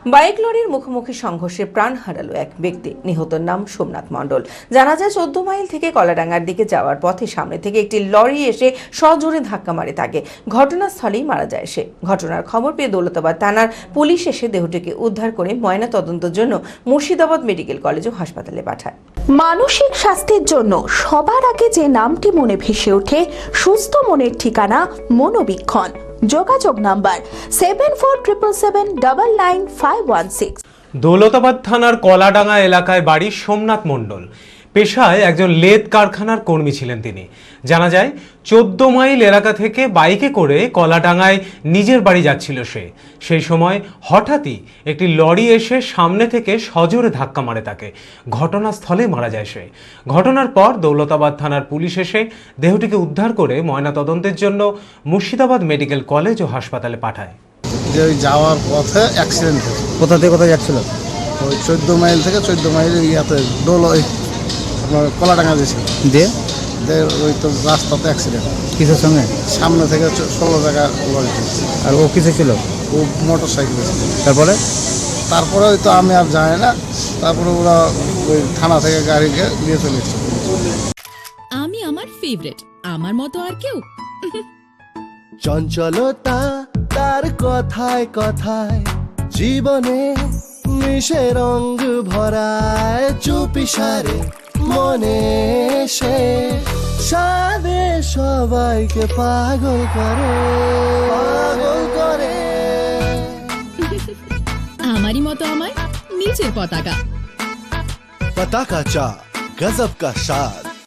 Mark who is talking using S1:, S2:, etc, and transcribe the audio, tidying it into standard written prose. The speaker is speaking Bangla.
S1: বাইক লরির মুখোমুখি সংঘর্ষে প্রাণ হারালো এক ব্যক্তি। নিহতের নাম সোমনাথ মণ্ডল। জানা যায় 14 মাইল থেকে কলাডাঙ্গার দিকে যাওয়ার পথে সামনে থেকে একটি লরি এসে সজোরে ধাক্কা মারে তাকে। ঘটনাস্থলেই মারা যায় সে। ঘটনার খবর পেয়ে দৌলতাবাদ থানার পুলিশ এসে দেহটিকে উদ্ধার করে ময়না তদন্তের জন্য মুর্শিদাবাদ মেডিকেল কলেজ ও হাসপাতালে পাঠায়।
S2: মানসিক স্বাস্থ্যের জন্য সবার আগে যে নামটি মনে ভেসে ওঠে, সুস্থ মনের ঠিকানা মনোবীক্ষণ। যোগাযোগ নাম্বার 7477799516।
S3: দৌলতাবাদ থানার কলাডাঙ্গা এলাকায় বাড়ি সোমনাথ মণ্ডল। পেশায় একজন লেদ কারখানার কর্মী ছিলেন তিনি। জানা যায় 14 মাইল এলাকা থেকে বাইকে করে কলাডাঙ্গায় নিজের বাড়ি যাচ্ছিল সে। সেই সময় হঠাৎই একটি লরি এসে সামনে থেকে সজোরে ধাক্কা মারে তাকে। ঘটনাস্থলে মারা যায় সে। ঘটনার পর দৌলতাবাদ থানার পুলিশ এসে দেহটিকে উদ্ধার করে ময়নাতদন্তের জন্য মুর্শিদাবাদ মেডিকেল কলেজ ও হাসপাতালে পাঠায়।
S4: যে যাওয়ার পথে অ্যাক্সিডেন্ট হয়েছে।
S5: কোথা থেকে কোথায় যাচ্ছিল?
S4: ওই 14 মাইল থেকে 14 মাইল ইয়াতে আপনার কলাডাঙ্গা দিয়েছিল।
S5: যে
S4: ওই তো রাস্তাতে অ্যাক্সিডেন্ট।
S5: কিসের সঙ্গে?
S4: সামনে থেকে 16 জায়গা লরি।
S5: আর ও কিসে ছিল?
S4: ও মোটর সাইকেলে ছিল।
S5: তারপরে
S4: ওই তো আমি আর জানি না। তারপরে ওরা ওই থানা থেকে গাড়িকে নিয়ে চলে এসেছে।
S6: আমি আমার ফেভারিট, আমার মতো আর কেউ।
S7: চঞ্চলতা তার কথায় কথায় জীবনে মিশে রঙ ভরায়, চুপি সারে মনে সে সাদে সবাইকে পাগল করে
S6: আমারই মতো আমার নিজের পতাকা।
S7: पता का चा गजब का शाद।